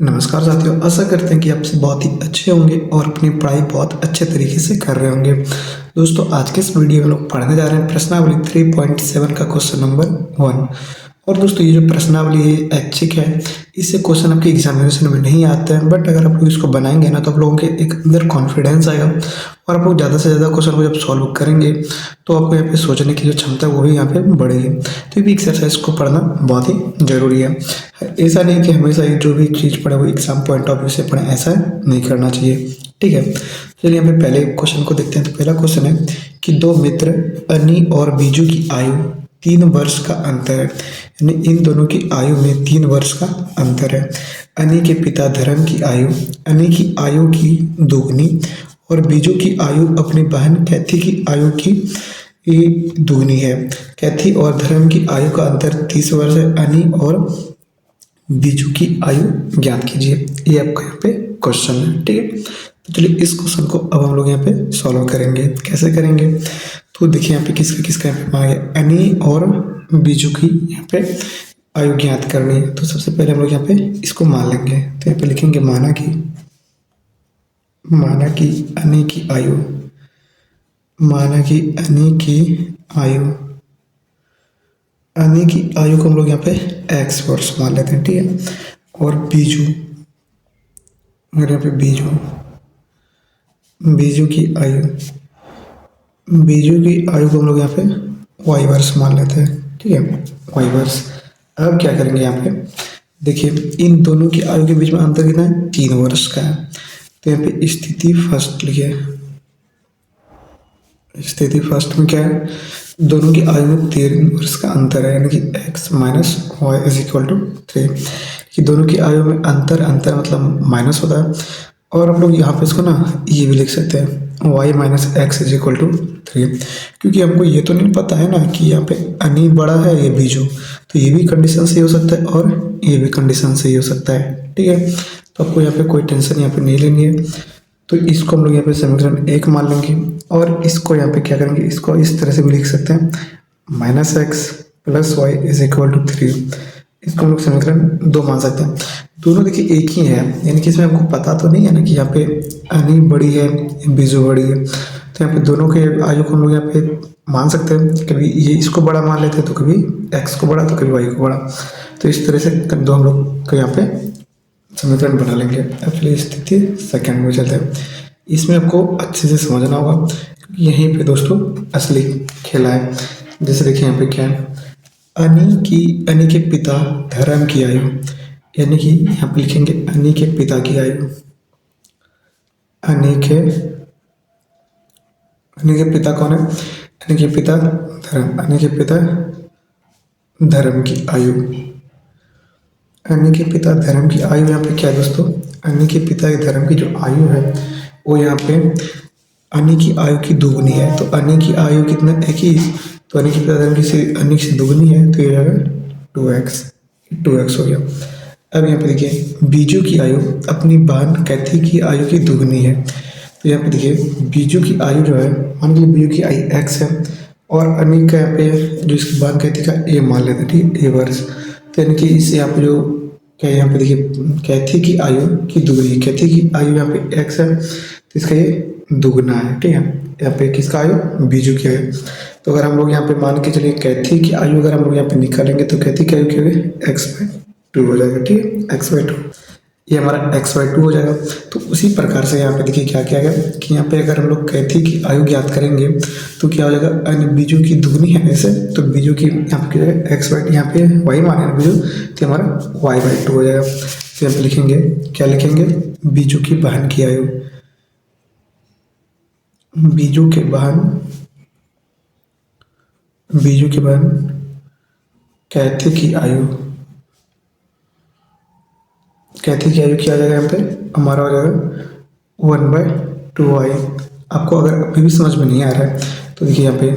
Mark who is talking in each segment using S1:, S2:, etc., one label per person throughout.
S1: नमस्कार साथियों, आशा करते हैं कि आप सब बहुत ही अच्छे होंगे और अपनी पढ़ाई बहुत अच्छे तरीके से कर रहे होंगे। दोस्तों, आज के इस वीडियो में लोग पढ़ने जा रहे हैं प्रश्नावली 3.7 का क्वेश्चन नंबर 1। और दोस्तों, ये जो प्रश्नावली है ऐच्छिक है, इससे क्वेश्चन आपके एग्जामिनेशन में नहीं आते हैं, बट अगर आप लोग इसको बनाएंगे ना तो आप लोगों के एक अंदर कॉन्फिडेंस आएगा और आप लोग ज़्यादा से ज़्यादा क्वेश्चन को जब सॉल्व करेंगे तो आपको यहाँ पे सोचने की जो क्षमता है वो भी यहाँ पे बढ़ेगी। तो ये भी एक्सरसाइज को पढ़ना बहुत ही ज़रूरी है। ऐसा नहीं कि हमेशा ही जो भी चीज़ पढ़े वो एग्जाम पॉइंट ऑफ व्यू से पढ़े, ऐसा नहीं करना चाहिए। ठीक है, चलिए यहाँ पे पहले क्वेश्चन को देखते हैं। तो पहला क्वेश्चन है कि दो मित्र अनी और बीजू की आयु 3 वर्ष का अंतर है, यानी इन दोनों की आयु में 3 वर्ष का अंतर है। अनी के पिता धर्म की आयु अनी की आयु की दोगुनी और बीजू की आयु अपनी बहन कैथी की आयु की दुगनी है। कैथी और धर्म की आयु का अंतर 30 वर्ष है। अनी और बीजू की आयु ज्ञात कीजिए। ये आपका यहाँ पे क्वेश्चन है। ठीक है, तो चलिए इस क्वेश्चन को अब हम लोग यहाँ पे सॉल्व करेंगे। कैसे करेंगे तो देखिए, यहाँ पे किसका किसका यहाँ पे मांगा है, अनी और बीजू की यहाँ पे आयु ज्ञात करनी है। तो सबसे पहले हम लोग यहाँ पे इसको मान लेंगे। तो यहाँ पे लिखेंगे माना कि अनी की आयु, माना कि अनी की आयु, अनी की आयु को हम लोग यहाँ पे x वर्ष मान लेते हैं। ठीक है, और बीजू, अगर यहाँ पे बीजू की आयु, बीजू की आयु को हम लोग यहाँ पे y वर्ष मान लेते हैं। ठीक है, y वर्ष। अब क्या करेंगे, यहाँ पे देखिए इन दोनों की आयु के बीच में अंतर कितना है, 3 वर्ष का है। तो यहाँ पे स्थिति फर्स्ट लिखिए। स्थिति फर्स्ट में क्या है, दोनों की आयु में 3 वर्ष का अंतर है, यानी कि x minus y is equal to 3। कि दोनों की आयु में अंतर मतलब माइनस होता है। और हम लोग यहाँ पे इसको ना ये भी लिख सकते हैं y minus x is equal to 3, क्योंकि हमको ये तो नहीं पता है ना कि यहाँ पे अनी बड़ा है ये बीजू, तो ये भी कंडीशन सही हो सकता है और ये भी कंडीशन सही हो सकता है। ठीक है, तो आपको यहाँ पे कोई टेंशन यहाँ पे नहीं लेनी है। तो इसको हम लोग यहाँ पे समीकरण 1 मान लेंगे और इसको यहाँ पे क्या करेंगे, इसको इस तरह से भी लिख सकते हैं minus x plus y is equal to 3। इसको हम लोग समीकरण 2 मान सकते हैं। दोनों देखिए एक ही है, यानी कि इसमें हमको पता तो नहीं है ना कि यहाँ पे अनी बड़ी है बीजू बड़ी है। तो यहाँ पे दोनों के आयु को हम लोग यहाँ पे मान सकते हैं, कभी ये इसको बड़ा मान लेते हैं तो कभी एक्स को बड़ा तो कभी वाई को बड़ा। तो इस तरह से दो हम लोग को यहाँ पे समीकरण बना लेंगे। अब चलिए स्थिति सेकंड में चलते हैं। इसमें आपको अच्छे से समझना होगा, क्योंकि यहीं पे दोस्तों असली खेला है। जैसे देखिए यहाँ पे क्या है, अनी के पिता धर्म की आयु, यानी कि यहाँ पे लिखेंगे अनी के पिता की आयु। अनी के पिता कौन है, अनी के पिता धर्म, अनी के पिता धर्म की आयु। अनी के पिता धर्म की आयु यहाँ पे क्या है दोस्तों, अनी के पिता के धर्म की जो आयु है वो यहाँ पे अनी की आयु की दोगुनी है। तो अनी की आयु कितना, 21, तो अनी के पिता धर्म की से अनी से दोगुनी है, तो ये जाएगा 2x हो गया। अब यहाँ पे देखिए बीजू की आयु अपनी बहन कैथी की आयु की दोगुनी है। तो यहाँ पे देखिए बीजू की आयु जो है, मान लीजिए बीजू की आयु x है और अनी का यहाँ पे जो इसकी बहन कैथी का a मान लेते हैं। ठीक है, a वर्ष। तो यानी कि इससे यहाँ पे जो क्या, यहाँ पे देखिए कैथी की आयु की दुगनी, कैथी की आयु यहाँ पे x है तो इसका ये दुगना है। ठीक है, यहाँ पे किसका आयु, बीजू की आयु। तो अगर हम लोग यहाँ पे मान के चलिए कैथी की आयु अगर हम लोग यहाँ पे निकालेंगे तो कैथी की आयु क्या होगी, x/2 हो जाएगा। ठीक है, x/2, ये हमारा x/2 हो जाएगा। तो उसी प्रकार से यहाँ पे देखिए क्या किया गया कि यहाँ पे अगर हम लोग कैथी की आयु ज्ञात करेंगे तो क्या हो जाएगा, बीजू की दुगनी है ऐसे, तो बीजू की यहाँ पे क्या जाएगा x/, यहाँ पे y माने बीजू, तो हमारा y/2 हो जाएगा। तो यहाँ पे लिखेंगे क्या, लिखेंगे बीजू की बहन की आयु, बीजू की बहन कैथी की आयु, कैथी की आयु क्या आ जाएगा, यहाँ पे हमारा हो जाएगा 1/2y। आपको अगर अभी भी समझ में नहीं आ रहा है तो देखिए यहाँ पे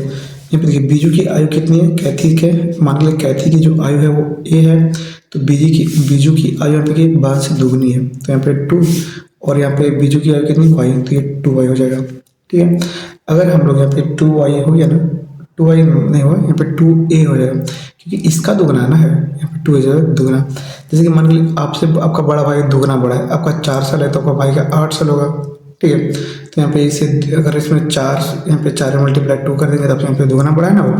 S1: देखिए बीजू की आयु कितनी है, कैथी के मान लीजिए कैथी की जो आयु है वो a है, तो बीजू की आयु यहाँ पे बहन से दोगुनी है, तो यहाँ पे 2, और यहाँ पे बीजू की आयु कितनी y, तो ये 2y हो जाएगा। ठीक है, अगर हम लोग यहाँ पे 2y हो गया ना, 2y नहीं होगा, यहाँ पे 2a हो जाएगा क्योंकि इसका दुगना है ना है, यहाँ पे 2 हो जाएगा दुगना। जैसे कि मान के लिए आपसे आपका बड़ा भाई दुगना बड़ा है, आपका 4 साल है तो आपका भाई का 8 साल होगा, ठीक है। तो यहाँ पे इसे अगर इसमें 4 यहाँ पे 4 मल्टीप्लाई 2 कर देंगे तब यहाँ पे दुगना बड़ा है ना वो।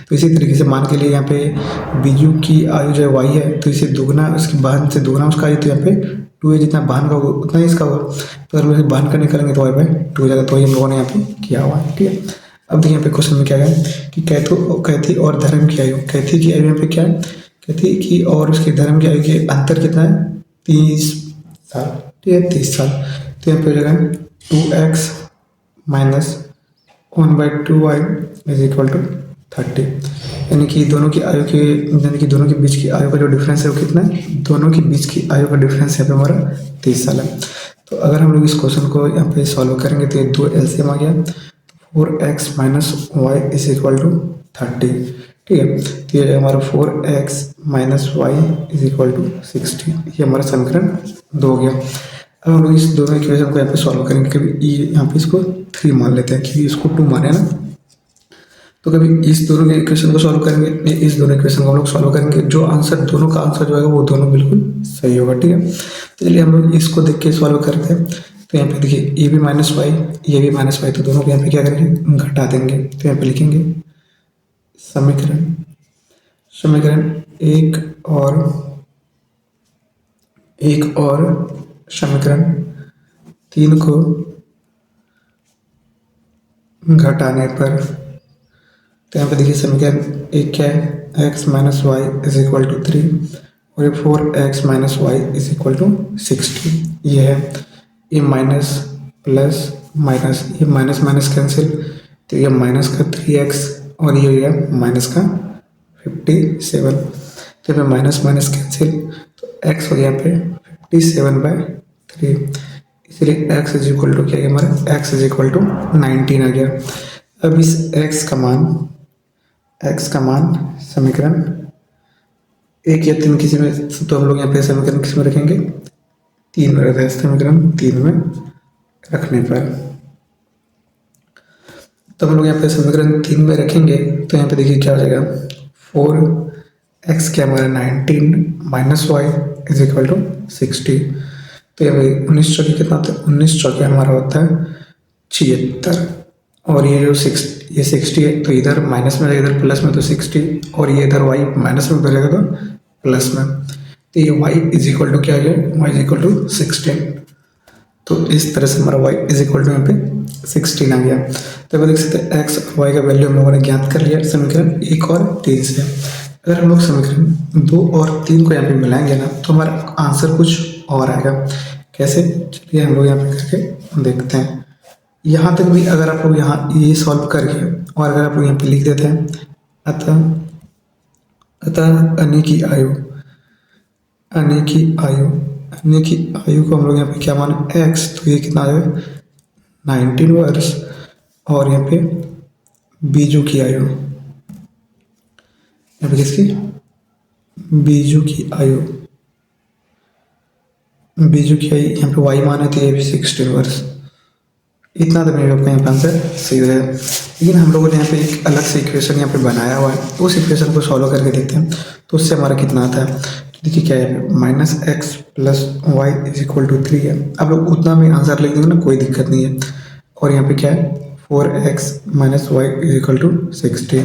S1: तो इसी तरीके से मान के लिए यहाँ पे बीजू की आयु जो है y है, तो इसे दुगना उसकी बहन से दुगना उसका आयु, तो यहाँ पे 2 है, जितना बहन का होगा उतना ही इसका होगा। तो अगर हम बहन का निकालेंगे तो y बाई 2 हो जाएगा। तो हम लोगों ने यहाँ पे किया हुआ है, ठीक है। अब देखिए यहाँ पे क्वेश्चन में क्या है कि कैथी और धर्म की आयु, कैथी की आयु यहाँ पे क्या है, कैथी की और उसके धर्म की आयु के अंतर कितना है, 30 साल, ठीक है, 30 साल। तो यहाँ पे हो जाएगा 2x minus 1/2y is equal to 30, यानी कि दोनों की आयु के दोनों के बीच की आयु का जो डिफरेंस है वो कितना है, दोनों के बीच की आयु का डिफरेंस यहाँ पे हमारा 30 साल है। तो अगर हम लोग इस क्वेश्चन को यहाँ पे सॉल्व करेंगे तो ये 2 एलसीएम आ गया, 4x minus y is equal to 30, ठीक है। तो ये हमारा 4x minus y is equal to 60, ये हमारा समीकरण 2 हो गया। अब हम लोग इस दोनों इक्वेशन को यहाँ पे सॉल्व करेंगे, कभी यहाँ पे इसको 3 मान लेते हैं क्योंकि इसको 2 माने ना। तो कभी इस दोनों के इक्वेशन को सॉल्व करेंगे, इस दोनों इक्वेशन को हम लोग सॉल्व करेंगे, जो आंसर दोनों का आंसर जो है वो दोनों बिल्कुल सही होगा, ठीक है। तो चलिए हम लोग इसको देख के सॉल्व करते हैं। तो यहाँ पे देखिए ये भी माइनस वाई, ये भी माइनस वाई, तो दोनों को यहाँ पे क्या करेंगे, घटा देंगे। तो यहाँ पे लिखेंगे समीकरण एक और समीकरण 3 को घटाने पर, तो यहाँ पे देखिए समीकरण 1 क्या है, x minus y is equal to 3 और ये 4x minus y is equal to 60, ये है। ये माइनस प्लस माइनस, ये माइनस माइनस कैंसिल, तो ये माइनस का 3x और ये हो गया माइनस का 57, तो यहाँ पे माइनस माइनस कैंसिल, तो x हो गया यहाँ पे 57/3, इसलिए x इज इक्वल टू क्या है हमारा, x इज इक्वल टू 19 आ गया। अब इस x का मान समीकरण 1 या 3 किसी में, तो हम लोग यहाँ पे समीकरण किस में रखेंगे, 3 में रखते हैं, समीकरण 3 में रखने पर, तो हम लोग यहाँ पे समीकरण 3 में रखेंगे। तो यहाँ पे देखिए क्या हो जाएगा, 4x क्या हमारा 19 minus y is equal to 60, तो यहाँ पे 19 चौके कितना होता है, 19 चौके हमारा होता है 76, और ये जो 60 है तो इधर माइनस में रहेगा, इधर प्लस में, तो 60, और ये इधर y माइनस में रहेगा तो प्लस में, तो ये y इज इक्वल टू क्या आ गया, y इज इक्वल टू 16। तो इस तरह से हमारा y इज इक्वल टू यहाँ पे 16 आ गया। तो अब देख सकते हैं x और y का वैल्यू हम लोगों ने ज्ञात कर लिया समीकरण 1 और 3 से। अगर हम लोग समीकरण 2 और 3 को यहाँ पे मिलाएंगे ना तो हमारा आंसर कुछ और आएगा। कैसे, चलिए हम लोग यहाँ पे करके देखते हैं। यहाँ तक भी अगर आप लोग यहाँ ये सॉल्व करके और अगर आप लोग यहाँ पे लिख देते हैं, अतः अन्य की आयु को हम लोग यहाँ पे क्या माने x, तो ये कितना आएगा 19 वर्ष, और यहाँ पे बीजू की आयु, यहाँ पे किसकी, बीजू की आयु यहाँ पे y माने तो ये भी 16 वर्ष। इतना तो मेरे आपका यहाँ पे आंसर सही हो जाएगा। लेकिन हम लोगों ने यहाँ पे एक अलग से इक्वेशन यहाँ पे बनाया हुआ है, उस इक्वेशन को सॉल्व करके देखते हैं तो उससे हमारा कितना आता है। तो देखिए क्या है, minus x plus y is equal to 3 है। आप लोग उतना में आंसर लिख देंगे ना, कोई दिक्कत नहीं है। और यहाँ पे क्या है, 4x minus y is equal to 60,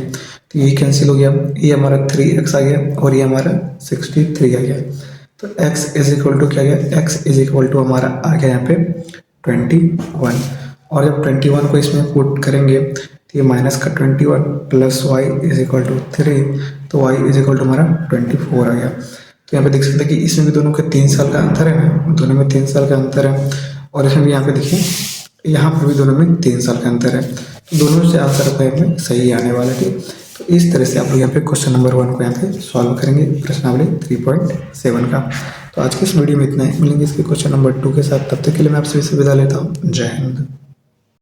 S1: तो ये कैंसिल हो गया, ये हमारा 3x आ गया और ये हमारा 63 आ गया। तो x इज इक्वल टू क्या गया, x इज इक्वल टू हमारा आ गया यहाँ पे 21। और जब 21 को इसमें पुट करेंगे तो ये माइनस का 21 plus y is equal to 3, तो वाई इज इक्वल टू हमारा 24 आ गया। तो यहाँ पे देख सकते हैं कि इसमें भी दोनों के 3 साल का अंतर है ना, दोनों में 3 साल का अंतर है। और इसमें भी यहाँ पे देखिए, यहाँ पर भी दोनों में 3 साल का अंतर है, तो दोनों से आंसर आपका यहाँ पे सही आने वाला है। तो इस तरह से आप लोग यहाँ पे क्वेश्चन नंबर 1 को यहाँ पे सॉल्व करेंगे प्रश्नावली 3.7 का। तो आज के इस वीडियो में इतना ही, मिलेंगे इसके क्वेश्चन नंबर 2 के साथ। तब तक के लिए मैं आपसे विदा लेता हूँ। जय हिंद।